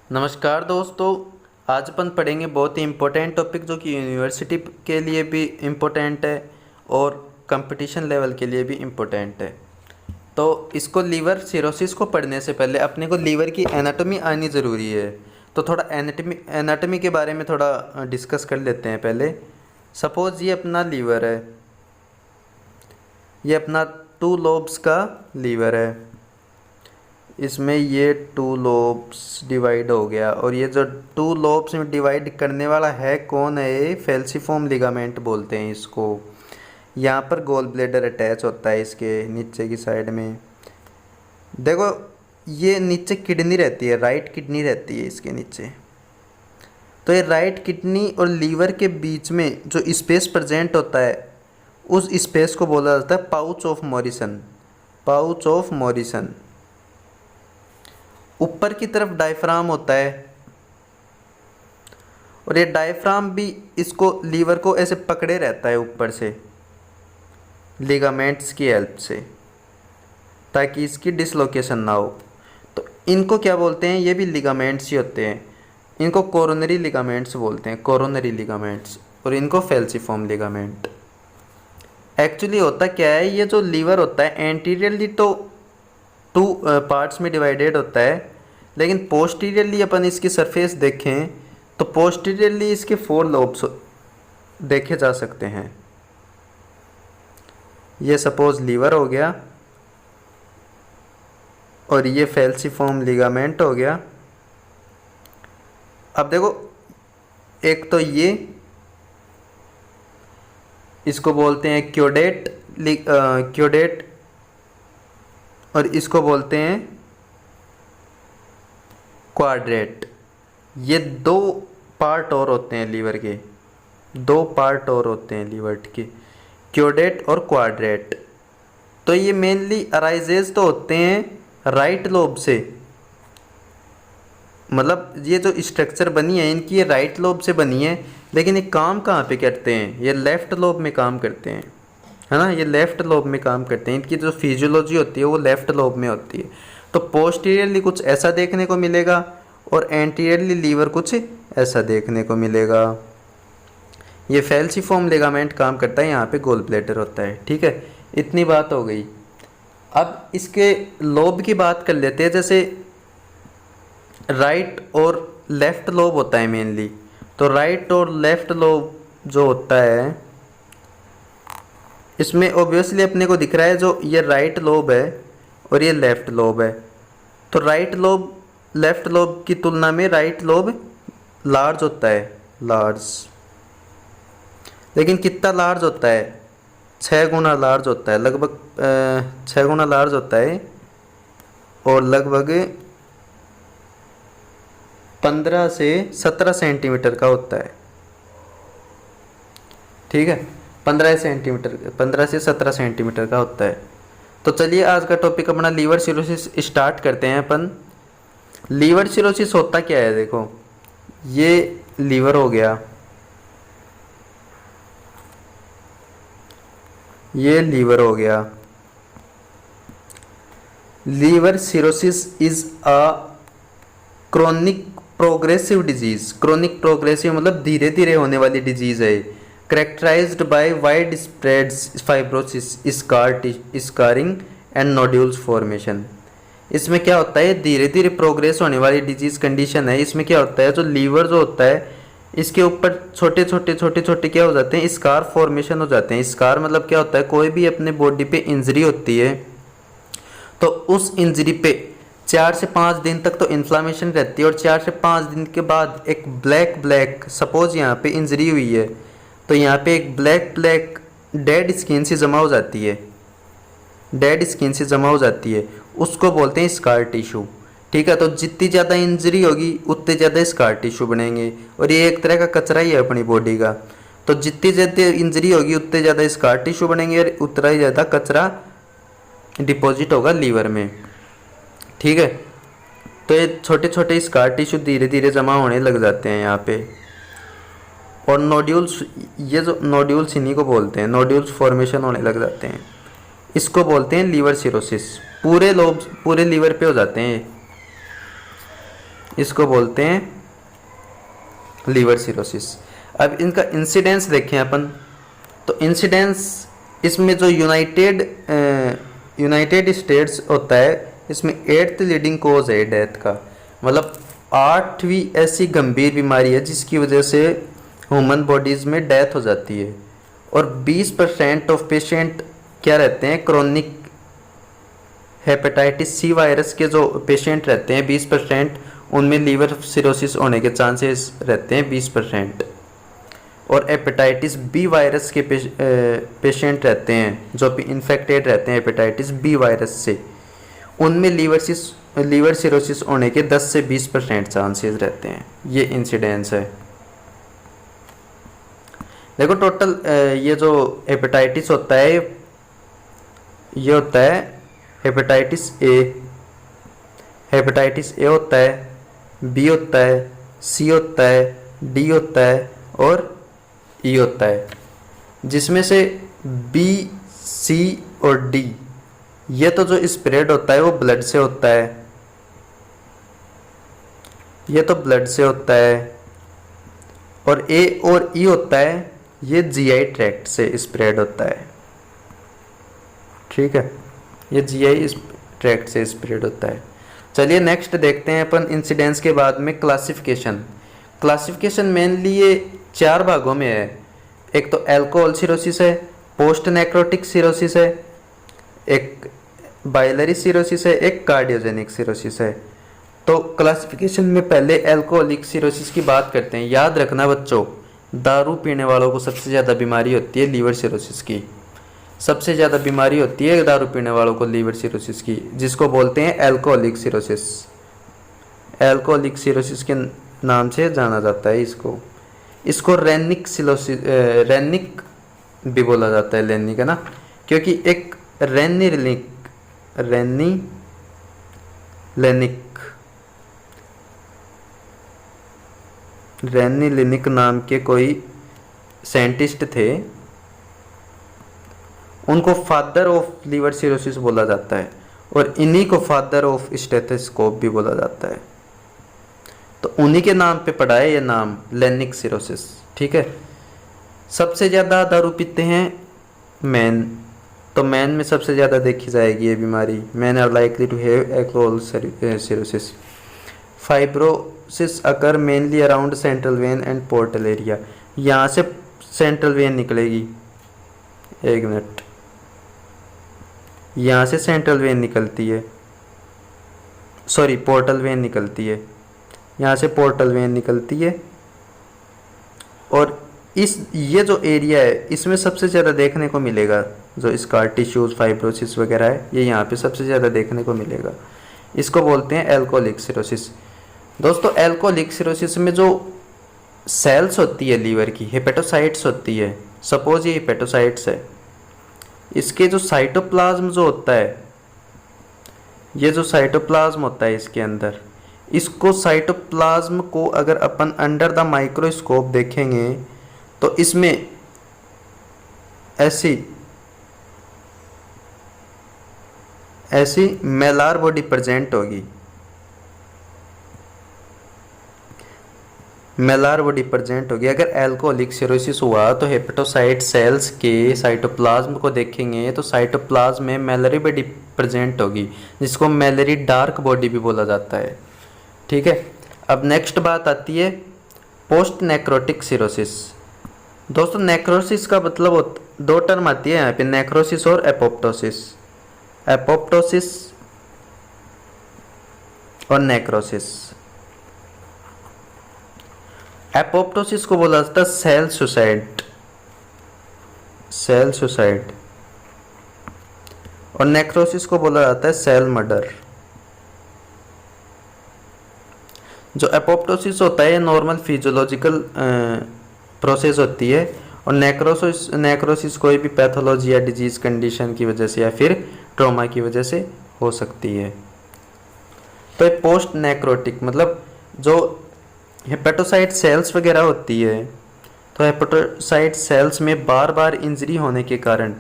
नमस्कार दोस्तों। आज अपन पढ़ेंगे बहुत ही इम्पोर्टेंट टॉपिक जो कि यूनिवर्सिटी के लिए भी इम्पोर्टेंट है और कंपटीशन लेवल के लिए भी इम्पोर्टेंट है। तो इसको लीवर सिरोसिस को पढ़ने से पहले अपने को लीवर की एनाटॉमी आनी ज़रूरी है। तो थोड़ा एनाटॉमी के बारे में थोड़ा डिस्कस कर लेते हैं पहले। सपोज़ ये अपना लीवर है, ये अपना 2 लोब्स का लीवर है। इसमें ये 2 लोब्स डिवाइड हो गया और ये जो 2 लोब्स में डिवाइड करने वाला है कौन है, ये फेल्सिफॉर्म लिगामेंट बोलते हैं इसको। यहाँ पर गोल ब्लेडर अटैच होता है इसके नीचे की साइड में। देखो ये नीचे किडनी रहती है, राइट किडनी रहती है इसके नीचे। तो ये राइट किडनी और लीवर के बीच में जो स्पेस प्रेजेंट होता है उस स्पेस को बोला जाता है pouch of Morrison. Pouch of Morrison. ऊपर की तरफ डायफ्राम होता है और ये डायफ्राम भी इसको लीवर को ऐसे पकड़े रहता है ऊपर से लिगामेंट्स की हेल्प से, ताकि इसकी डिसलोकेशन ना हो। तो इनको क्या बोलते हैं, ये भी लिगामेंट्स ही होते हैं। इनको कोरोनरी लिगामेंट्स बोलते हैं, कोरोनरी लिगामेंट्स। और इनको फेल्सिफॉर्म लिगामेंट। एक्चुअली होता क्या है, ये जो लीवर होता है एंटीरियरली तो 2 पार्ट्स में डिवाइडेड होता है, लेकिन पोस्टीरियरली अपन इसकी सरफेस देखें तो पोस्टीरियरली इसके 4 लोब्स देखे जा सकते हैं। ये सपोज लीवर हो गया और ये फेल्सिफॉर्म लिगामेंट हो गया। अब देखो, एक तो ये इसको बोलते हैं क्योडेट और इसको बोलते हैं क्वाड्रेट। ये 2 पार्ट और होते हैं लीवर के, 2 पार्ट और होते हैं लीवर के, क्योडेट और क्वाड्रेट। तो ये मेनली अराइजेज तो होते हैं राइट लोब से, मतलब ये जो स्ट्रक्चर बनी है इनकी ये राइट लोब से बनी है, लेकिन ये काम कहाँ पे करते हैं, ये लेफ़्ट लोब में काम करते हैं, है ना। ये लेफ़्ट लोब में काम करते हैं, इनकी जो फिजियोलॉजी होती है वो लेफ़्ट लोब में होती है। तो पोस्टीरियरली कुछ ऐसा देखने को मिलेगा और एंटीरियरली लीवर कुछ ऐसा देखने को मिलेगा। ये फेल्सिफॉर्म लिगामेंट काम करता है, यहाँ पे गोल ब्लैडर होता है। ठीक है, इतनी बात हो गई। अब इसके लोब की बात कर लेते हैं। जैसे राइट और लेफ़्ट लोब होता है मेनली, तो राइट और लेफ़्ट लोब जो होता है इसमें ऑब्वियसली अपने को दिख रहा है जो ये राइट लोब है और ये लेफ़्ट लोब है। तो राइट लोब लेफ़्ट लोब की तुलना में राइट लोब लार्ज होता है, लार्ज। लेकिन कितना लार्ज होता है, 6 गुना लार्ज होता है, लगभग 6 गुना लार्ज होता है और लगभग 15 से 17 सेंटीमीटर का होता है। ठीक है, 15 से 17 सेंटीमीटर का होता है। तो चलिए आज का टॉपिक अपना लीवर सिरोसिस स्टार्ट करते हैं अपन। लीवर सिरोसिस होता क्या है, देखो ये लीवर हो गया, ये लीवर हो गया। Liver cirrhosis is a chronic progressive disease. Chronic progressive मतलब धीरे धीरे होने वाली डिजीज है। Characterised by wide spreads fibrosis, scarring and nodules formation. इसमें क्या होता है, धीरे धीरे प्रोग्रेस होने वाली डिजीज कंडीशन है। इसमें क्या होता है, जो लीवर जो होता है इसके ऊपर छोटे छोटे क्या हो जाते हैं, स्कार फॉर्मेशन हो जाते हैं। स्कार मतलब क्या होता है, कोई भी अपने बॉडी पे इंजरी होती है तो उस इंजरी पे 4 से 5 दिन तक तो इन्फ्लामेशन रहती है और 4 से 5 दिन के बाद एक ब्लैक सपोज यहाँ पे इंजरी हुई है तो यहाँ पे एक ब्लैक डेड स्किन से जमा हो जाती है, डेड स्किन से जमा हो जाती है, उसको बोलते हैं स्कार टिश्यू। ठीक है, तो जितनी ज़्यादा इंजरी होगी उतने ज़्यादा स्कार टिश्यू बनेंगे और ये एक तरह का कचरा ही है अपनी बॉडी का। तो जितनी ज़्यादा इंजरी होगी उतने ज़्यादा स्कार टिश्यू बनेंगे और उतना ही ज़्यादा कचरा डिपॉजिट होगा लीवर में। ठीक है, तो ये छोटे छोटे स्कार टिश्यू धीरे धीरे जमा होने लग जाते हैं यहाँ पे। और नोड्यूल्स, ये जो नोड्यूल्स इन्हीं को बोलते हैं, नोड्यूल्स फॉर्मेशन होने लग जाते हैं, इसको बोलते हैं लीवर सिरोसिस। पूरे लीवर पे हो जाते हैं। इसको बोलते हैं लीवर सिरोसिस। अब इनका इंसिडेंस देखें अपन, तो इंसिडेंस इसमें जो यूनाइटेड स्टेट्स होता है, इसमें 8th लीडिंग कोज है डेथ का, मतलब 8वीं ऐसी गंभीर बीमारी है जिसकी वजह से ह्यूमन बॉडीज़ में डेथ हो जाती है। और 20% ऑफ पेशेंट क्या रहते हैं, क्रोनिक हेपेटाइटिस सी वायरस के जो पेशेंट रहते हैं 20%, उनमें लीवर सिरोसिस होने के चांसेस रहते हैं 20%। और हेपेटाइटिस बी वायरस के पेशेंट रहते हैं जो भी इन्फेक्टेड रहते हैं हेपेटाइटिस बी वायरस से, उनमें लीवर सिरोसिस होने के 10 से 20% चांसेस रहते हैं। ये इंसिडेंस है। देखो टोटल ये जो हेपेटाइटिस होता है, ये होता है हेपेटाइटिस ए होता है, बी होता है, सी होता है, डी होता है और ई होता है, जिसमें से बी, सी और डी ये तो जो स्प्रेड होता है वो ब्लड से होता है, ये तो ब्लड से होता है। और ए और ई होता है, ये जीआई ट्रैक्ट से स्प्रेड होता है। ठीक है, ये जीआई ट्रैक्ट से स्प्रेड होता है। चलिए नेक्स्ट देखते हैं अपन इंसिडेंस के बाद में क्लासिफिकेशन मेनली ये 4 भागों में है। एक तो अल्कोहल सिरोसिस है, पोस्ट नेक्रोटिक सिरोसिस है, एक बाइलरी सिरोसिस है, एक कार्डियोजेनिक सिरोसिस है। तो क्लासिफिकेशन में पहले अल्कोहलिक सिरोसिस की बात करते हैं। याद रखना बच्चों, दारू पीने वालों को सबसे ज़्यादा बीमारी होती है लीवर सिरोसिस की, सबसे ज़्यादा बीमारी होती है दारू पीने वालों को लीवर सिरोसिस की, जिसको बोलते हैं अल्कोहलिक सिरोसिस। अल्कोहलिक सिरोसिस के नाम से जाना जाता है इसको रेनिक भी बोला जाता है, लेनिक है ना, क्योंकि एक रेनिलिनिक नाम के कोई साइंटिस्ट थे, उनको फादर ऑफ लीवर सिरोसिस बोला जाता है और इन्हीं को फादर ऑफ स्टेथोस्कोप भी बोला जाता है। तो उन्हीं के नाम पे पड़ा है ये नाम लेनिक सिरोसिस। ठीक है, सबसे ज़्यादा दारू पीते हैं मैन, तो मैन में सबसे ज़्यादा देखी जाएगी ये बीमारी। Man are likely to have alcohol cirrhosis. Fibrosis occur mainly around central vein and portal area. यहाँ से सेंट्रल वेन निकलेगी, एक मिनट, यहाँ से सेंट्रल वेन निकलती है, सॉरी पोर्टल वेन निकलती है, यहाँ से पोर्टल वेन निकलती है। और ये जो एरिया है इसमें सबसे ज़्यादा देखने को मिलेगा जो स्कार टिश्यूज फाइब्रोसिस वगैरह है, ये यहाँ पे सबसे ज़्यादा देखने को मिलेगा। इसको बोलते हैं अल्कोहलिक सिरोसिस। दोस्तों अल्कोहलिक सिरोसिस में जो सेल्स होती है लीवर की, हेपेटोसाइट्स होती है, सपोज ये हेपेटोसाइट्स है, इसके जो साइटोप्लाज्म जो होता है, ये जो साइटोप्लाज्म होता है इसके अंदर, इसको साइटोप्लाज्म को अगर अपन अंडर द माइक्रोस्कोप देखेंगे तो इसमें ऐसी मेलार बॉडी प्रेजेंट होगी, मेलार बॉडी प्रेजेंट होगी। अगर अल्कोहलिक सिरोसिस हुआ तो हेपेटोसाइट सेल्स के साइटोप्लाज्म को देखेंगे तो साइटोप्लाज्म में मेलरी बॉडी प्रेजेंट होगी, जिसको मेलरी डार्क बॉडी भी बोला जाता है। ठीक है, अब नेक्स्ट बात आती है पोस्ट नेक्रोटिक सिरोसिस। दोस्तों नेक्रोसिस का मतलब 2 टर्म आती है यहाँ पे, नेक्रोसिस और एपोप्टोसिस। एपोप्टोसिस और नेक्रोसिस। एपोप्टोसिस को बोला जाता है सेल सुसाइड और नेक्रोसिस को बोला जाता है सेल मर्डर। जो एपोप्टोसिस होता है नॉर्मल फिजियोलॉजिकल प्रोसेस होती है और नेक्रोसिस कोई भी पैथोलॉजी या डिजीज कंडीशन की वजह से या फिर ट्रॉमा की वजह से हो सकती है। तो पोस्ट नेक्रोटिक मतलब जो हेपेटोसाइट सेल्स वगैरह होती है, तो हेपेटोसाइट सेल्स में बार बार इंजरी होने के कारण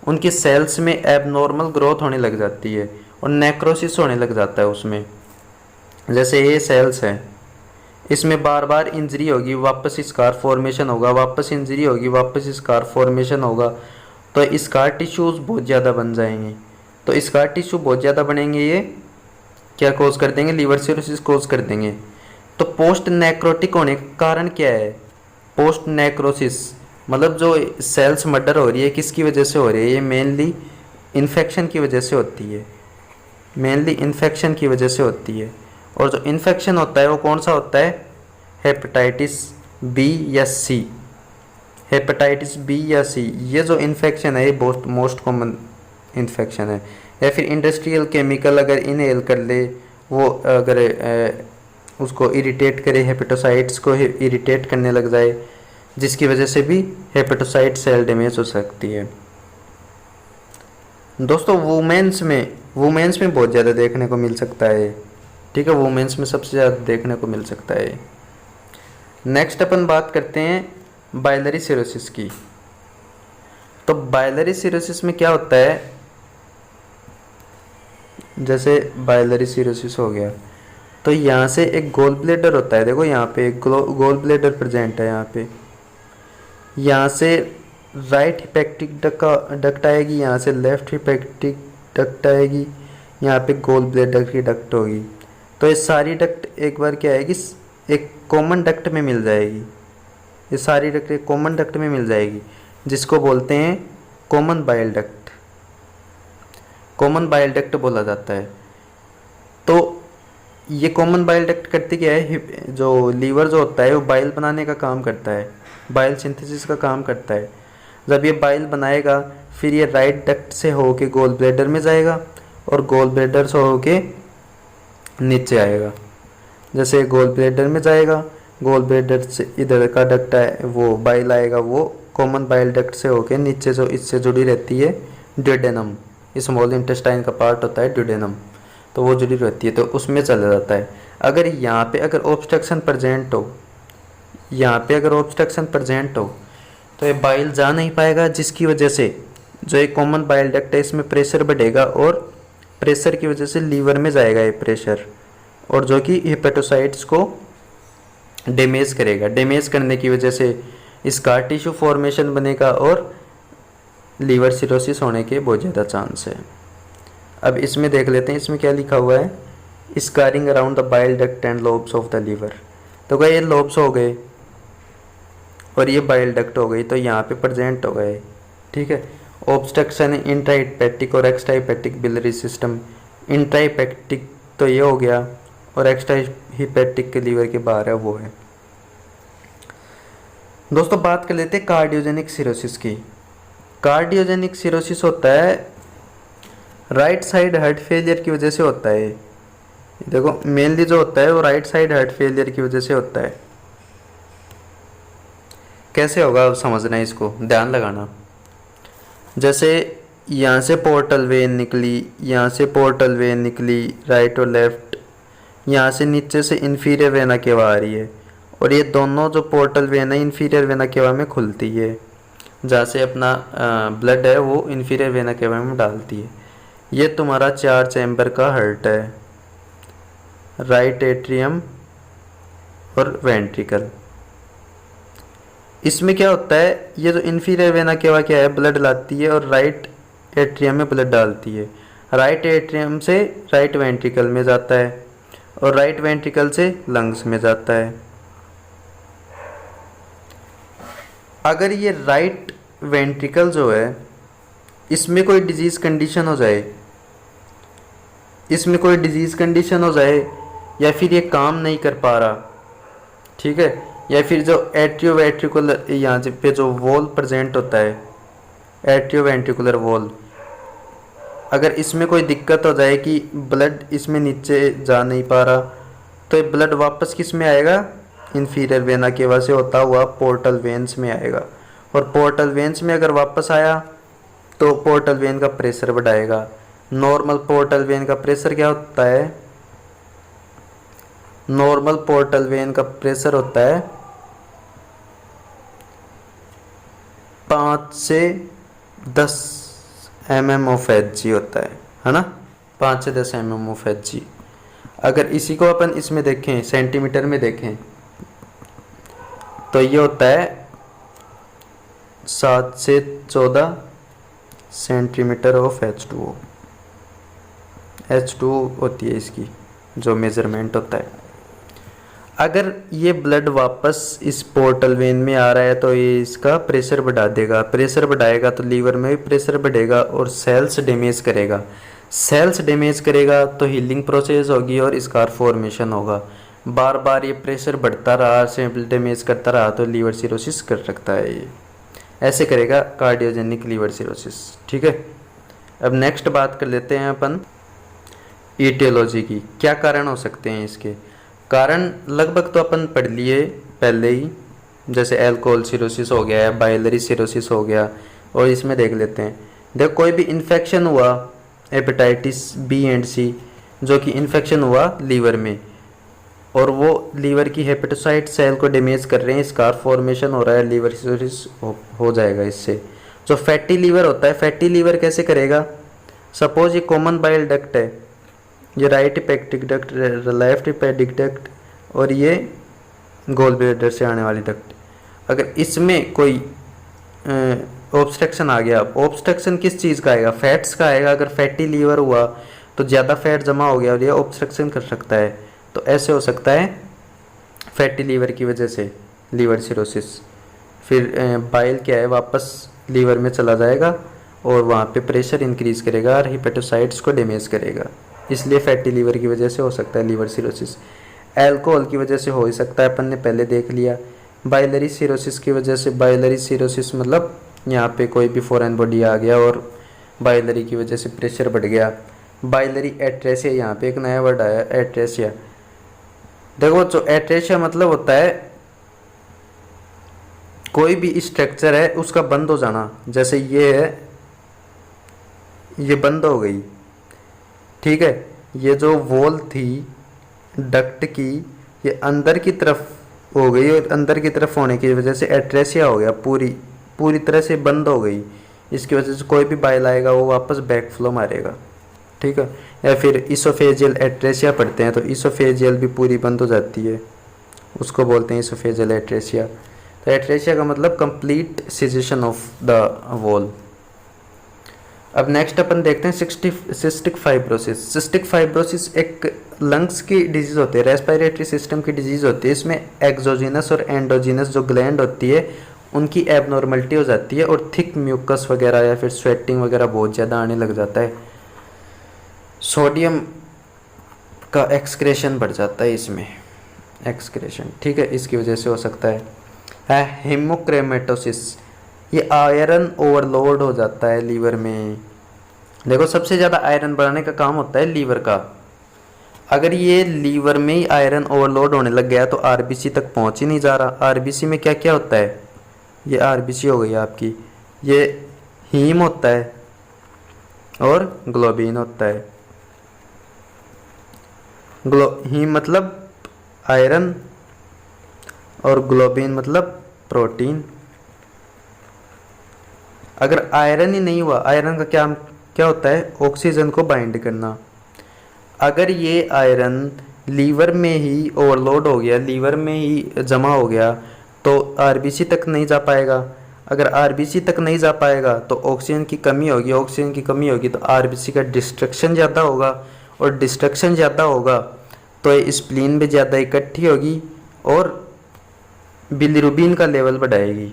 उनकी सेल्स में एबनॉर्मल ग्रोथ होने लग जाती है और नेक्रोसिस होने लग जाता है उसमें। जैसे ये सेल्स है, इसमें बार बार इंजरी होगी, वापस स्कार फॉर्मेशन होगा, वापस इंजरी होगी, वापस स्कार फॉर्मेशन होगा, तो स्कार टिश्यूज बहुत ज़्यादा बन जाएंगे। तो स्कार टिश्यू बहुत ज़्यादा बनेंगे, ये क्या कोज कर देंगे, लीवर सिरोसिस कोज कर देंगे। तो पोस्ट नेक्रोटिक होने का कारण क्या है? पोस्ट नेक्रोसिस मतलब जो सेल्स मर्डर हो रही है किसकी वजह से हो रही है? ये मेनली इन्फेक्शन की वजह से होती है, मेनली इन्फेक्शन की वजह से होती है। और जो इन्फेक्शन होता है वो कौन सा होता है? हेपेटाइटिस बी या सी, हेपेटाइटिस बी या सी, ये जो इन्फेक्शन है ये मोस्ट कॉमन इन्फेक्शन है। या फिर इंडस्ट्रियल केमिकल अगर इनहेल कर ले, वो अगर उसको इरिटेट करे, हेपेटोसाइट्स को इरिटेट करने लग जाए, जिसकी वजह से भी हेपेटोसाइट सेल डैमेज हो सकती है। दोस्तों वुमेन्स में बहुत ज़्यादा देखने को मिल सकता है, ठीक है, वुमेन्स में सबसे ज़्यादा देखने को मिल सकता है। नेक्स्ट अपन बात करते हैं बाइलरी सिरोसिस की। तो बाइलरी सिरोसिस में क्या होता है? जैसे बाइलरी सिरोसिस हो गया, तो यहाँ से एक गोल ब्लेडर होता है, देखो यहाँ पे एक गोल ब्लेडर प्रेजेंट है यहाँ पे। यहाँ से राइट हिपैटिक डक्ट आएगी, यहाँ से लेफ्ट हिपैटिक डक्ट आएगी, यहाँ पे गोल ब्लेडर की डक्ट होगी। तो ये सारी डक्ट एक बार क्या आएगी, एक कॉमन डक्ट में मिल जाएगी। ये सारी डक्ट एक कॉमन डक्ट में मिल जाएगी, जिसको बोलते हैं common bile duct, common bile duct बोला जाता है। तो ये कॉमन बाइल डक्ट करती क्या है? जो लीवर जो होता है वो बाइल बनाने का काम करता है, बाइल सिंथेसिस का काम करता है। जब ये बाइल बनाएगा फिर ये राइट डक्ट से होके गोल ब्लैडर में जाएगा और गोल ब्लैडर से होके नीचे आएगा। जैसे गोल ब्लैडर में जाएगा, गोल ब्लैडर से इधर का डक्ट है वो बाइल आएगा, वो कॉमन बाइल डक्ट से होके नीचे जो इससे जुड़ी रहती है ड्यूडेनम, स्मॉल इंटेस्टाइन का पार्ट होता है ड्यूडेनम, तो वो जुड़ी रहती है, तो उसमें चला जाता है। अगर यहाँ पे अगर ऑब्स्ट्रक्शन प्रेजेंट हो, यहाँ पे अगर ऑब्स्ट्रक्शन प्रेजेंट हो तो ये बाइल जा नहीं पाएगा, जिसकी वजह से जो एक कॉमन बाइल डक्ट है इसमें प्रेशर बढ़ेगा और प्रेशर की वजह से लीवर में जाएगा ये प्रेशर, और जो कि हेपेटोसाइट्स को डैमेज करेगा। डैमेज करने की वजह से स्कार टिश्यू फॉर्मेशन बनेगा और लीवर सिरोसिस होने के बहुत ज़्यादा चांस है। अब इसमें देख लेते हैं, इसमें क्या लिखा हुआ है, scarring around the bile duct and lobes of the liver. तो क्या ये लोब्स हो गए और ये बाइल डक्ट हो गई, तो यहाँ पे प्रेजेंट हो गए, ठीक है। ऑब्स्ट्रक्शन इंट्राहिपैटिक और एक्स्ट्राहिपैटिक बिलियरी सिस्टम, इंट्राहिपैटिक तो ये हो गया और एक्स्ट्राहिपैटिक के लीवर के बाहर है वो है। दोस्तों बात कर लेते हैं कार्डियोजेनिक सिरोसिस की। कार्डियोजेनिक सिरोसिस होता है राइट साइड हार्ट फेलियर की वजह से होता है। देखो मेनली जो होता है वो राइट साइड हार्ट फेलियर की वजह से होता है। कैसे होगा अब समझना है, इसको ध्यान लगाना। जैसे यहाँ से पोर्टल वेन निकली, यहाँ से पोर्टल वेन निकली राइट और लेफ्ट, यहाँ से नीचे से इन्फीरियर वेना केवा आ रही है, और ये दोनों जो पोर्टल वेन है इन्फीरियर वेना केवा में खुलती है, जहाँ से अपना ब्लड है वो इन्फीरियर वेना केवा में डालती है। ये तुम्हारा 4 चैम्बर का हार्ट है, राइट एट्रियम और वेंट्रिकल। इसमें क्या होता है, ये जो इन्फीरियर वेना केवा क्या है, ब्लड लाती है और राइट एट्रियम में ब्लड डालती है। राइट एट्रियम से राइट वेंट्रिकल में जाता है और राइट वेंट्रिकल से लंग्स में जाता है। अगर ये राइट वेंट्रिकल जो है इसमें कोई डिजीज़ कंडीशन हो जाए, इसमें कोई डिजीज़ कंडीशन हो जाए या फिर ये काम नहीं कर पा रहा, ठीक है, या फिर जो एट्रियोवेंट्रिकुलर यहाँ पे जो वॉल प्रेजेंट होता है, एट्रियोवेंट्रिकुलर वॉल, अगर इसमें कोई दिक्कत हो जाए कि ब्लड इसमें नीचे जा नहीं पा रहा, तो ये ब्लड वापस किस में आएगा, इन्फीरियर वेना केवा से होता हुआ पोर्टल वेन्स में आएगा, और पोर्टल वेन्स में अगर वापस आया तो पोर्टल वेन का प्रेशर बढ़ाएगा। नॉर्मल पोर्टल वेन का प्रेशर क्या होता है, नॉर्मल पोर्टल वेन का प्रेशर होता है 5 से 10 mm ऑफ Hg होता है ना, 5 से 10 mm ऑफ Hg। अगर इसी को अपन इसमें देखें, सेंटीमीटर में देखें, तो ये होता है 7 से 14 सेंटीमीटर ऑफ H2O। H2O होती है इसकी जो मेज़रमेंट होता है। अगर ये ब्लड वापस इस पोर्टल वेन में आ रहा है तो ये इसका प्रेशर बढ़ा देगा, प्रेशर बढ़ाएगा तो लीवर में भी प्रेशर बढ़ेगा और सेल्स डैमेज करेगा, सेल्स डैमेज करेगा तो हीलिंग प्रोसेस होगी और स्कार फॉर्मेशन होगा। बार बार ये प्रेशर बढ़ता रहा, सेल डैमेज करता रहा तो लीवर सिरोसिस कर सकता है। ये ऐसे करेगा कार्डियोजेनिक लीवर सिरोसिस। ठीक है, अब नेक्स्ट बात कर लेते हैं अपन ईटियोलॉजी की। क्या कारण हो सकते हैं इसके? कारण लगभग तो अपन पढ़ लिए पहले ही, जैसे एल्कोहल सिरोसिस हो गया है, बाइलरी सिरोसिस हो गया, और इसमें देख लेते हैं। देखो कोई भी इन्फेक्शन हुआ, हेपेटाइटिस बी एंड सी, जो कि इन्फेक्शन हुआ लीवर में और वो लीवर की हेपेटोसाइट सेल को डैमेज कर रहे हैं, स्कार फॉर्मेशन हो रहा है, लीवर सिरोसिस हो जाएगा इससे। जो फैटी लीवर होता है, फैटी लीवर कैसे करेगा? सपोज ये कॉमन बाइल डक्ट है, ये right hepatic duct, left hepatic duct और ये गोल ब्लैडर से आने वाली डक्ट। अगर इसमें कोई ऑब्स्ट्रक्शन आ गया, ऑब्स्ट्रक्शन किस चीज़ का आएगा? फैट्स का आएगा। अगर फैटी लीवर हुआ तो ज़्यादा फैट जमा हो गया और ये ऑब्स्ट्रक्शन कर सकता है, तो ऐसे हो सकता है फैटी लीवर की वजह से लीवर सिरोसिस। फिर बाइल क्या है, वापस लीवर में चला जाएगा और वहाँ पे प्रेशर इंक्रीज करेगा और हिपेटोसाइट्स को डैमेज करेगा, इसलिए फैटी लीवर की वजह से हो सकता है लीवर सिरोसिस। अल्कोहल की वजह से हो ही सकता है, अपन ने पहले देख लिया। बाइलरी सिरोसिस की वजह से, बाइलरी सिरोसिस मतलब यहाँ पे कोई भी फॉरेन बॉडी आ गया और बाइलरी की वजह से प्रेशर बढ़ गया। बाइलरी एट्रेसिया, यहाँ पे एक नया वर्ड आया एट्रेसिया। देखो जो एट्रेसिया मतलब होता है कोई भी स्ट्रक्चर है उसका बंद हो जाना, जैसे ये है, ये बंद हो गई। ठीक है, ये जो वॉल थी डक्ट की, ये अंदर की तरफ हो गई और अंदर की तरफ होने की वजह से एट्रेसिया हो गया, पूरी तरह से बंद हो गई। इसकी वजह से कोई भी बाइल आएगा वो वापस बैक फ्लो मारेगा। ठीक है, या फिर इसोफेजियल एट्रेसिया पढ़ते हैं तो इसोफेजियल भी पूरी बंद हो जाती है, उसको बोलते हैं इसोफेजियल एट्रेसिया। तो एट्रेसिया का मतलब complete caseation of the wall. अब नेक्स्ट अपन देखते हैं सिस्टिक फाइब्रोसिस। सिस्टिक फाइब्रोसिस एक लंग्स की डिजीज़ होती है, रेस्पिरेटरी सिस्टम की डिजीज़ होती है। इसमें एक्सोजिनस और एंडोजिनस जो ग्लैंड होती है उनकी एबनॉर्मलिटी हो जाती है और थिक म्यूकस वगैरह या फिर स्वेटिंग वगैरह बहुत ज़्यादा आने लग जाता है। सोडियम का एक्सक्रेशन बढ़ जाता है इसमें, एक्सक्रेशन। ठीक है, इसकी वजह से हो सकता है हेमोक्रोमेटोसिस, ये आयरन ओवरलोड हो जाता है लीवर में। देखो सबसे ज़्यादा आयरन बढ़ाने का काम होता है लीवर का। अगर ये लीवर में ही आयरन ओवरलोड होने लग गया तो आरबीसी तक पहुंच ही नहीं जा रहा। आरबीसी में क्या क्या होता है? ये आरबीसी हो गई आपकी, ये हीम होता है और ग्लोबिन होता है। हीम मतलब आयरन और ग्लोबिन मतलब प्रोटीन। अगर आयरन ही नहीं हुआ, आयरन का क्या होता है? ऑक्सीजन को बाइंड करना। अगर ये आयरन लीवर में ही ओवरलोड हो गया, लीवर में ही जमा हो गया तो आरबीसी तक नहीं जा पाएगा। अगर आरबीसी तक नहीं जा पाएगा तो ऑक्सीजन की कमी होगी, ऑक्सीजन की कमी होगी तो आरबीसी का डिस्ट्रक्शन ज़्यादा होगा और डिस्ट्रक्शन ज़्यादा होगा तो ये स्प्लीन में ज़्यादा इकट्ठी होगी और बिलिरुबिन का लेवल बढ़ाएगी।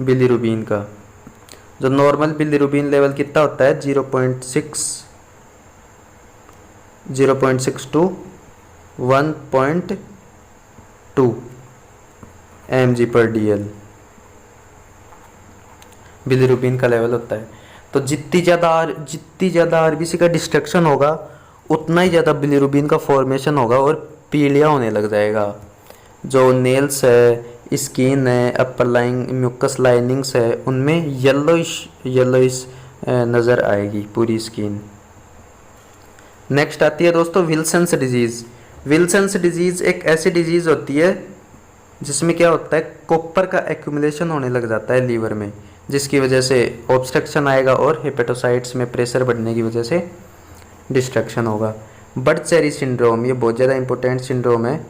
बिलिरुबिन का जो नॉर्मल बिलिरुबिन लेवल कितना होता है? 0.6 टू 1.2 mg/dl बिलिरुबिन का लेवल होता है। तो जितनी ज़्यादा आरबीसी का डिस्ट्रक्शन होगा उतना ही ज़्यादा बिलिरुबिन का फॉर्मेशन होगा और पीलिया होने लग जाएगा। जो नेल्स है, स्किन है, अपर लाइंग म्यूकस लाइनिंग्स है, उनमें येलोइश नज़र आएगी पूरी स्किन। नेक्स्ट आती है दोस्तों विल्सन्स डिजीज़। विल्सन्स डिजीज़ एक ऐसी डिजीज़ होती है जिसमें क्या होता है? कॉपर का एक्यूमुलेशन होने लग जाता है लीवर में, जिसकी वजह से ऑब्स्ट्रक्शन आएगा और हेपेटोसाइट्स में प्रेशर बढ़ने की वजह से डिस्ट्रक्शन होगा। बर्ड-चेरी सिंड्रोम, ये बहुत ज़्यादा इंपॉर्टेंट सिंड्रोम है।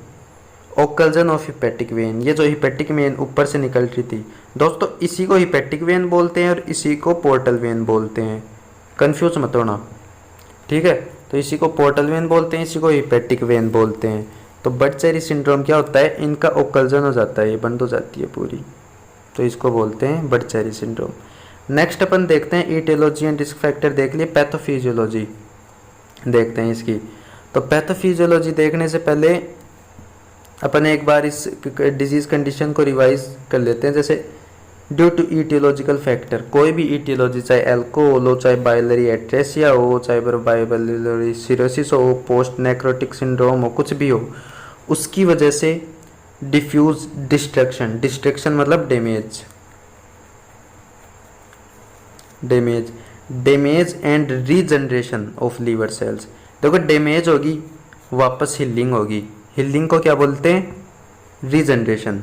ओकल्जन ऑफ हिपैटिक वेन, ये जो हिपैटिक वेन ऊपर से निकल रही थी दोस्तों, इसी को हिपैटिक वेन बोलते हैं और इसी को पोर्टल वेन बोलते हैं, कंफ्यूज मत होना, ठीक है। तो इसी को पोर्टल वेन बोलते हैं, इसी को हिपैटिक वेन बोलते हैं। तो बर्ड-चेरी सिंड्रोम क्या होता है, इनका ओकल्जन हो जाता है, ये बंद हो जाती है पूरी, तो इसको बोलते हैं बर्ड-चेरी सिंड्रोम। नेक्स्ट अपन देखते हैं ईटियोलॉजी एंड रिस्क फैक्टर देख लिए, पैथोफिजियोलॉजी देखते हैं इसकी। तो पैथोफिजियोलॉजी देखने से पहले अपन एक बार इस डिजीज़ कंडीशन को रिवाइज कर लेते हैं। जैसे ड्यू टू ईटियोलॉजिकल फैक्टर, कोई भी ईटियोलॉजी, चाहे एल्कोहल हो, चाहे बाइलरी एट्रेसिया हो, चाहे बाइलरी सिरोसिस हो, पोस्ट नेक्रोटिक सिंड्रोम हो, कुछ भी हो, उसकी वजह से डिफ्यूज डिस्ट्रक्शन, डिस्ट्रक्शन मतलब damage and regeneration of liver cells. देखो डैमेज होगी, वापस हीलिंग होगी, हीलिंग को क्या बोलते हैं, रीजनरेशन।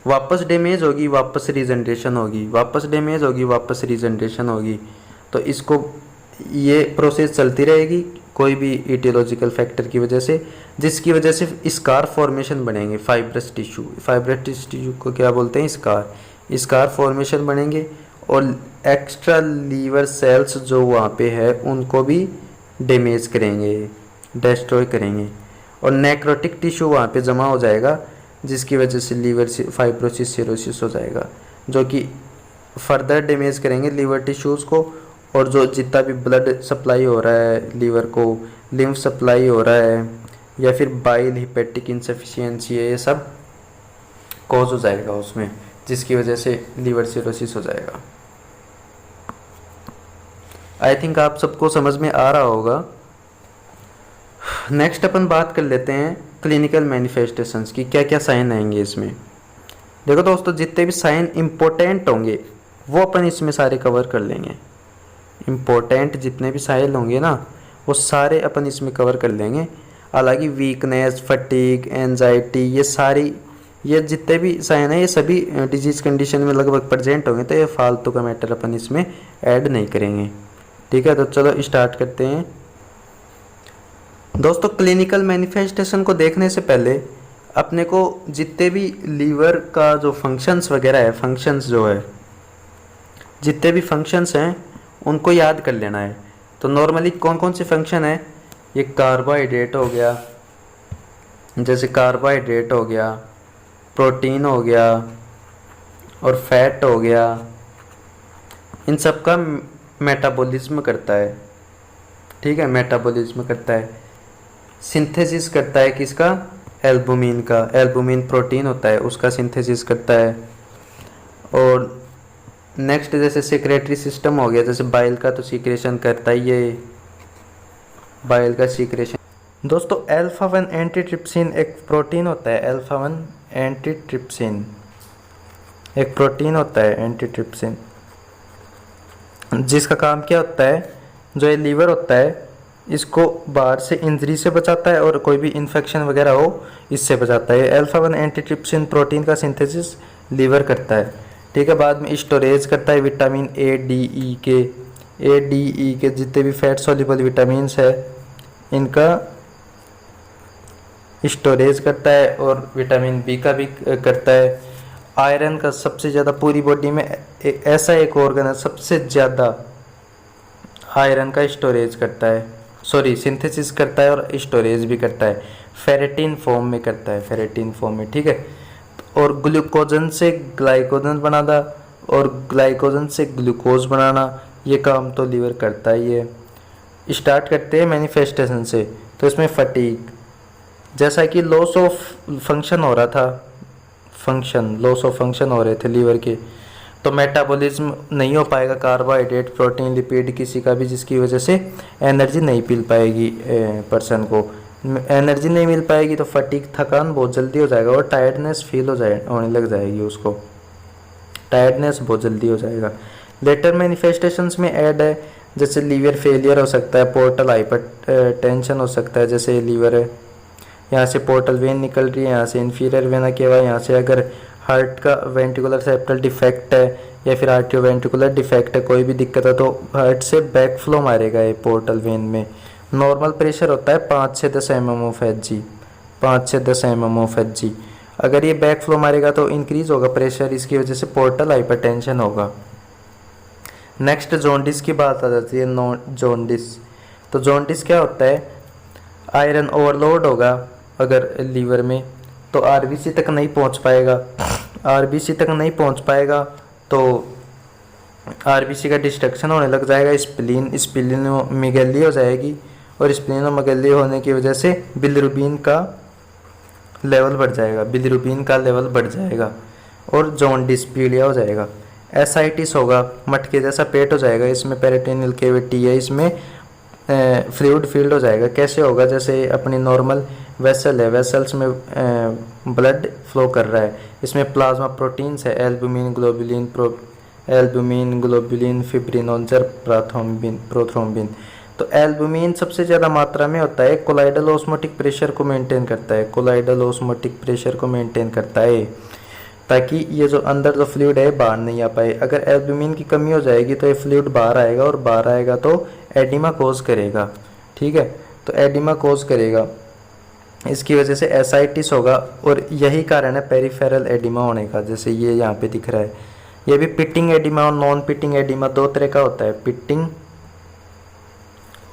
वापस डैमेज होगी, वापस रीजनरेशन होगी, वापस डैमेज होगी, वापस रीजनरेशन होगी। तो इसको ये प्रोसेस चलती रहेगी कोई भी ईटियोलॉजिकल फैक्टर की वजह से, जिसकी वजह से स्कार फॉर्मेशन बनेंगे, फाइब्रस टिश्यू को क्या बोलते हैं, स्कार फॉर्मेशन बनेंगे। और एक्स्ट्रा लीवर सेल्स जो वहाँ पे है उनको भी डैमेज करेंगे, डिस्ट्रॉय करेंगे। और नेक्रोटिक टिश्यू वहाँ पे जमा हो जाएगा, जिसकी वजह से लीवर फाइब्रोसिस सिरोसिस हो जाएगा, जो कि फर्दर डैमेज करेंगे लीवर टिश्यूज़ को। और जो जितना भी ब्लड सप्लाई हो रहा है लीवर को, लिम्फ सप्लाई हो रहा है, या फिर बाइल हिपैटिक इनसफिशिएंसी है, ये सब कॉज हो जाएगा उसमें, जिसकी वजह से लीवर सिरोसिस हो जाएगा। आई थिंक आप सबको समझ में आ रहा होगा। नेक्स्ट अपन बात कर लेते हैं क्लिनिकल मैनिफेस्टेशंस की, क्या क्या साइन आएंगे इसमें। देखो दोस्तों, जितने भी साइन इम्पोर्टेंट होंगे वो अपन इसमें सारे कवर कर लेंगे। इम्पोर्टेंट जितने भी साइन होंगे ना, वो सारे अपन इसमें कवर कर लेंगे। हालांकि वीकनेस, फटीग, एंजाइटी, ये जितने भी साइन है ये सभी डिजीज़ कंडीशन में लगभग प्रेजेंट होंगे, तो ये फालतू का मैटर अपन इसमें ऐड नहीं करेंगे, ठीक है। तो चलो स्टार्ट करते हैं दोस्तों। क्लिनिकल मैनिफेस्टेशन को देखने से पहले अपने को जितने भी लीवर का जो फंक्शंस वगैरह है, फंक्शंस जो है, जितने भी फंक्शंस हैं उनको याद कर लेना है। तो नॉर्मली कौन कौन से फंक्शन है, ये कार्बोहाइड्रेट हो गया, जैसे कार्बोहाइड्रेट हो गया, प्रोटीन हो गया और फैट हो गया, इन सब का मेटाबॉलिज्म करता है, ठीक है, मेटाबॉलिज्म करता है। सिंथेसिस करता है किसका, एल्बुमिन का, एल्बुमिन प्रोटीन होता है उसका सिंथेसिस करता है। और नेक्स्ट जैसे सेक्रेटरी सिस्टम हो गया, जैसे बाइल का तो सीक्रेशन करता ही है, बाइल का सीक्रेशन। दोस्तों अल्फा 1 एंटीट्रिप्सिन एक प्रोटीन होता है, अल्फा 1 एंटीट्रिप्सिन एक प्रोटीन होता है, एंटीट्रिप्सिन, जिसका काम क्या होता है, जो ये लीवर होता है इसको बाहर से इंजरी से बचाता है और कोई भी इन्फेक्शन वगैरह हो इससे बचाता है। अल्फा 1 एंटीट्रिप्सिन प्रोटीन का सिंथेसिस लीवर करता है, ठीक है। बाद में स्टोरेज करता है विटामिन ए डी ई के जितने भी फैट सॉल्युबल विटामिन्स है इनका स्टोरेज करता है, और विटामिन बी का भी करता है। आयरन का सबसे ज़्यादा पूरी बॉडी में ऐसा एक ऑर्गन है सबसे ज़्यादा आयरन का स्टोरेज करता है, सॉरी सिंथेसिस करता है और स्टोरेज भी करता है, फेरेटिन फॉर्म में करता है, फेरेटिन फॉर्म में, ठीक है। और ग्लूकोजन से ग्लाइकोजन बनाना और ग्लाइकोजन से ग्लूकोज बनाना, ये काम तो लीवर करता ही है। स्टार्ट करते हैं मैनिफेस्टेशन से। तो इसमें फटीग, जैसा कि लॉस ऑफ फंक्शन हो रहा था, लॉस ऑफ फंक्शन हो रहे थे लीवर के, तो मेटाबॉलिज्म नहीं हो पाएगा कार्बोहाइड्रेट, प्रोटीन, लिपिड किसी का भी, जिसकी वजह से एनर्जी नहीं मिल पाएगी पर्सन को। एनर्जी नहीं मिल पाएगी तो फटीग, थकान बहुत जल्दी हो जाएगा और टायर्डनेस फील होने लग जाएगी उसको, टायर्डनेस बहुत जल्दी हो जाएगा। लेटर मैनिफेस्टेशंस में ऐड है, जैसे लीवर फेलियर हो सकता है, पोर्टल हाइपर टेंशन हो सकता है, जैसे लीवर है यहाँ से पोर्टल वेन निकल रही है, यहाँ से इन्फीरियर वेना केवा, यहाँ से अगर हार्ट का वेंट्रिकुलर सेप्टल डिफेक्ट है या फिर आर्टियो वेंट्रिकुलर डिफेक्ट है, कोई भी दिक्कत है तो हार्ट से बैक फ्लो मारेगा ये पोर्टल वेन में, नॉर्मल प्रेशर होता है 5 से 10 mm ऑफ एच जी, 5 से 10 mm ऑफ एच जी। अगर ये बैक फ्लो मारेगा तो इंक्रीज होगा प्रेशर, इसकी वजह से पोर्टल हाइपरटेंशन होगा। नेक्स्ट जॉन्डिस की बात आ जाती है, जॉन्डिस। तो जॉन्डिस क्या होता है, आयरन ओवरलोड होगा अगर लीवर में, तो आरबीसी तक नहीं पहुंच पाएगा, आरबीसी तक नहीं पहुंच पाएगा तो आरबीसी का डिस्ट्रक्शन होने लग जाएगा, स्प्लीनोमेगैली हो जाएगी, और स्प्लीनोमेगैली होने की वजह से बिलिरुबिन का लेवल बढ़ जाएगा, बिलिरुबिन का लेवल बढ़ जाएगा और जॉन्डिस पीलिया हो जाएगा। एसाइटिस होगा, मटके जैसा पेट हो जाएगा, इसमें पेरिटोनियल कैविटी है, इसमें फ्लूइड फील्ड हो जाएगा। कैसे होगा, जैसे अपनी नॉर्मल वेसल है, वेसल्स में ब्लड फ्लो कर रहा है, इसमें प्लाज्मा प्रोटीन्स है, एल्बुमिन, ग्लोबुलिन, फिब्रिन और प्रोथ्रोम्बिन। तो एल्बुमिन सबसे ज़्यादा मात्रा में होता है, कोलाइडल ऑस्मोटिक प्रेशर को मेंटेन करता है, कोलाइडल ऑस्मोटिक प्रेशर को मेंटेन करता है, ताकि ये जो अंदर जो फ्लूइड है बाहर नहीं आ पाए। अगर एल्बुमिन की कमी हो जाएगी तो ये फ्लूइड बाहर आएगा, और बाहर आएगा तो एडिमा कोज करेगा। ठीक है, तो एडिमा कोज करेगा, इसकी वजह से एसाइटिस होगा, और यही कारण है पेरिफेरल एडिमा होने का, जैसे ये यहाँ पे दिख रहा है। ये भी पिटिंग एडिमा और नॉन पिटिंग एडिमा दो तरह का होता है, पिटिंग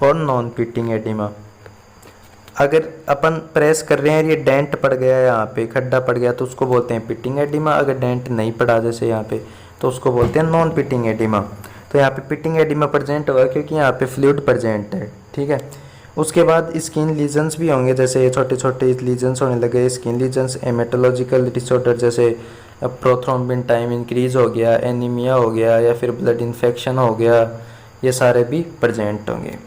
और नॉन पिटिंग एडिमा। अगर अपन प्रेस कर रहे हैं, ये डेंट पड़ गया, यहाँ पे खड्डा पड़ गया, तो उसको बोलते हैं पिटिंग एडिमा। अगर डेंट नहीं पड़ा जैसे यहाँ पे, तो उसको बोलते हैं नॉन पिटिंग एडिमा। तो यहाँ पे पिटिंग एडिमा प्रेजेंट होगा क्योंकि यहाँ पे फ्लूइड प्रेजेंट है। ठीक है, उसके बाद स्किन लीजन्स भी होंगे, जैसे छोटे छोटे लीजन्स होने लगे, स्किन लीजन्स। हेमेटोलॉजिकल डिसऑर्डर जैसे प्रोथ्रोम्बिन टाइम इंक्रीज हो गया, एनीमिया हो गया, या फिर ब्लड इन्फेक्शन हो गया, ये सारे भी प्रेजेंट होंगे।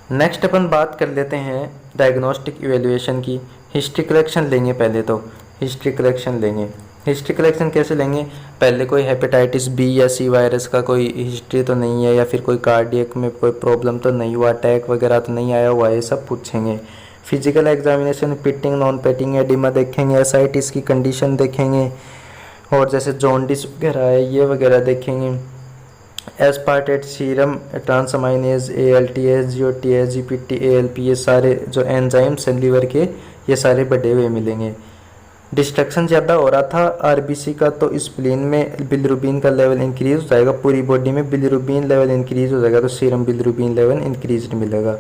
नेक्स्ट अपन बात कर लेते हैं डायग्नोस्टिक इवेल्युएशन की। हिस्ट्री कलेक्शन लेंगे पहले, तो हिस्ट्री कलेक्शन लेंगे। हिस्ट्री कलेक्शन कैसे लेंगे, पहले कोई हेपेटाइटिस बी या सी वायरस का कोई हिस्ट्री तो नहीं है, या फिर कोई कार्डियक में कोई प्रॉब्लम तो नहीं हुआ, अटैक वगैरह तो नहीं आया हुआ, ये सब पूछेंगे। Physical examination pitting non pitting edema देखेंगे, एसाइटिस की कंडीशन देखेंगे, और जैसे जॉन्डिस वगैरह है ये वगैरह देखेंगे। Aspartate serum transaminase, ALTase, GOTase, GPT, ALP, ये सारे जो एंजाइम्स हैं लीवर के, ये सारे बढ़े हुए मिलेंगे। डिस्ट्रक्शन ज़्यादा हो रहा था आरबीसी का, तो स्प्लीन में बिलिरुबिन का लेवल इंक्रीज हो जाएगा, पूरी बॉडी में बिलिरुबिन लेवल इंक्रीज हो जाएगा, तो सीरम बिलिरुबिन लेवल इंक्रीज मिलेगा।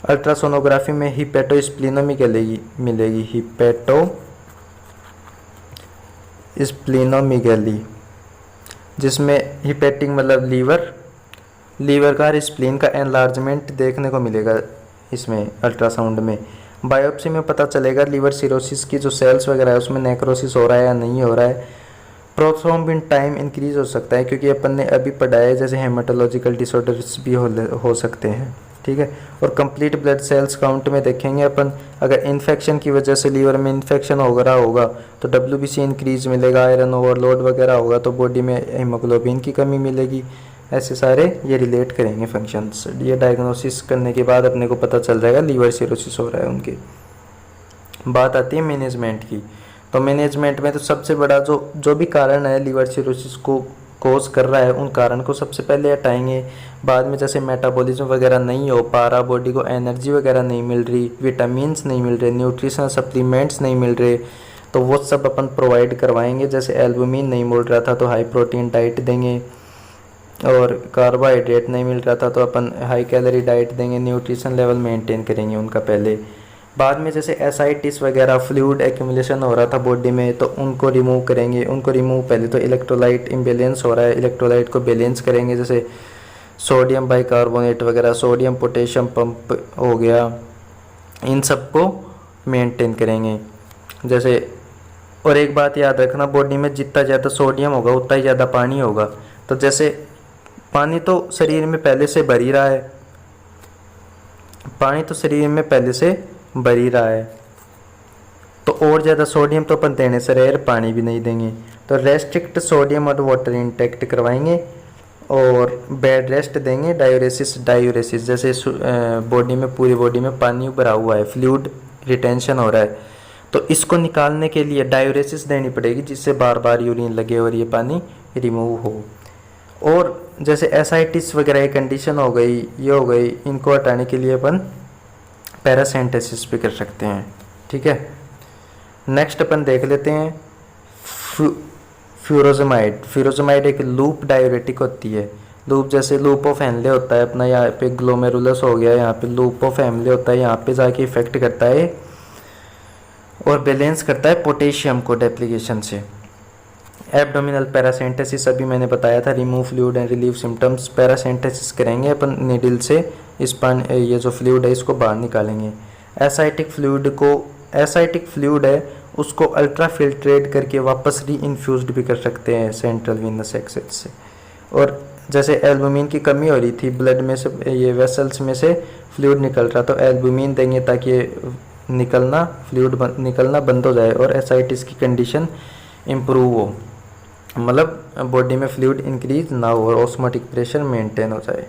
अल्ट्रासोनोग्राफी में हिपेटोस्प्लीनोमेगैली मिलेगी, हिपेटोस्प्लीनोमेगैली, जिसमें हिपेटिक मतलब लीवर का, स्प्लीन का एनलार्जमेंट देखने को मिलेगा इसमें अल्ट्रासाउंड में। बायोप्सी में पता चलेगा लीवर सिरोसिस की जो सेल्स वगैरह है उसमें नेक्रोसिस हो रहा है या नहीं हो रहा है। प्रोथ्रोम्बिन टाइम इंक्रीज हो सकता है, क्योंकि अपन ने अभी पढ़ा है जैसे हेमाटोलॉजिकल डिसऑर्डर्स भी हो सकते हैं। ठीक है, और कंप्लीट ब्लड सेल्स काउंट में देखेंगे अपन, अगर इन्फेक्शन की वजह से लीवर में इन्फेक्शन वगैरह होगा तो WBC इंक्रीज मिलेगा, आयरन ओवरलोड वगैरह होगा तो बॉडी में हीमोग्लोबिन की कमी मिलेगी। ऐसे सारे ये रिलेट करेंगे फंक्शंस। ये डायग्नोसिस करने के बाद अपने को पता चल जाएगा लीवर सिरोसिस हो रहा है उनके। बात आती है मैनेजमेंट की, तो मैनेजमेंट में तो सबसे बड़ा जो भी कारण है लीवर सिरोसिस को कोज कर रहा है, उन कारण को सबसे पहले हटाएंगे। बाद में जैसे मेटाबॉलिज्म वगैरह नहीं हो पा रहा, बॉडी को एनर्जी वगैरह नहीं मिल रही, विटामिन्स नहीं मिल रहे, न्यूट्रिशनल सप्लीमेंट्स नहीं मिल रहे, तो वो सब अपन प्रोवाइड करवाएंगे। जैसे एल्बुमिन नहीं मिल रहा था तो हाई प्रोटीन डाइट देंगे, और कार्बोहाइड्रेट नहीं मिल रहा था तो अपन हाई कैलोरी डाइट देंगे, न्यूट्रिशन लेवल मेंटेन करेंगे उनका पहले। बाद में जैसे एसाइटिस वगैरह फ्लूइड एक्यूमुलेशन हो रहा था बॉडी में, तो उनको रिमूव करेंगे। उनको रिमूव पहले तो इलेक्ट्रोलाइट इम्बेलेंस हो रहा है, इलेक्ट्रोलाइट को बैलेंस करेंगे, जैसे सोडियम बाइकार्बोनेट वगैरह, सोडियम पोटेशियम पंप हो गया, इन सबको मेंटेन करेंगे। जैसे और एक बात याद रखना, बॉडी में जितना ज़्यादा सोडियम होगा उतना ही ज़्यादा पानी होगा। तो जैसे पानी तो शरीर में पहले से भर ही रहा है, पानी तो शरीर में पहले से भर ही रहा है, तो और ज़्यादा सोडियम तो अपन देने से रेयर पानी भी नहीं देंगे। तो रेस्ट्रिक्ट सोडियम और वाटर इंटेक्ट करवाएंगे, और बेड रेस्ट देंगे। डायूरेसिस जैसे बॉडी में, पूरी बॉडी में पानी भरा हुआ है, फ्लूइड रिटेंशन हो रहा है, तो इसको निकालने के लिए डायूरेसिस देनी पड़ेगी, जिससे बार बार यूरिन लगे और ये पानी रिमूव हो। और जैसे एसाइटिस वगैरह की कंडीशन हो गई, ये हो गई, इनको हटाने के लिए अपन पैरासेंटेसिस भी कर सकते हैं। ठीक है, नेक्स्ट अपन देख लेते हैं फ्यूरोजमाइड। फ्यूरोजमाइड एक लूप डायूरेटिक होती है। लूप जैसे लूप ऑफ हेनले होता है अपना, यहाँ पे ग्लोमेरुलस हो गया, यहाँ पे लूप ऑफ हेनले होता है, यहाँ पे जाके इफेक्ट करता है और बैलेंस करता है पोटेशियम को डेप्लीकेशन से। एब्डोमिनल पैरासेंटेसिस अभी मैंने बताया था, remove fluid and relieve symptoms. Paracentesis करेंगे अपन नीडल से, इस ये जो फ्लूइड है इसको बाहर निकालेंगे। एसाइटिक फ्लूइड है उसको अल्ट्रा फिल्ट्रेट करके वापस री इन्फ्यूज्ड भी कर सकते हैं सेंट्रल वीनस एक्सेस से। और जैसे एल्बुमिन की कमी हो रही थी ब्लड में से, ये वेसल्स में से फ्लूइड निकल रहा, तो एल्बुमिन देंगे ताकि फ्लूइड निकलना बंद हो जाए और एसाइटिस की कंडीशन इम्प्रूव हो, मतलब बॉडी में फ्लूइड इंक्रीज ना हो और ऑस्मोटिक प्रेशर मेंटेन हो जाए।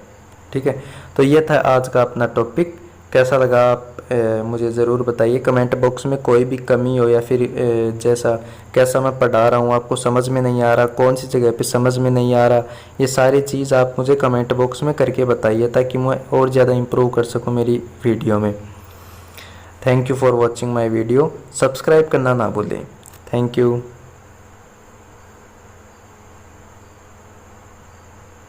ठीक है, तो ये था आज का अपना टॉपिक। कैसा लगा आप मुझे ज़रूर बताइए कमेंट बॉक्स में। कोई भी कमी हो या फिर कैसा मैं पढ़ा रहा हूँ, आपको समझ में नहीं आ रहा, कौन सी जगह पे समझ में नहीं आ रहा, ये सारी चीज़ आप मुझे कमेंट बॉक्स में करके बताइए ताकि मैं और ज़्यादा इम्प्रूव कर सकूँ मेरी वीडियो में। Thank you for watching my video. Subscribe करना ना भूलें। Thank you.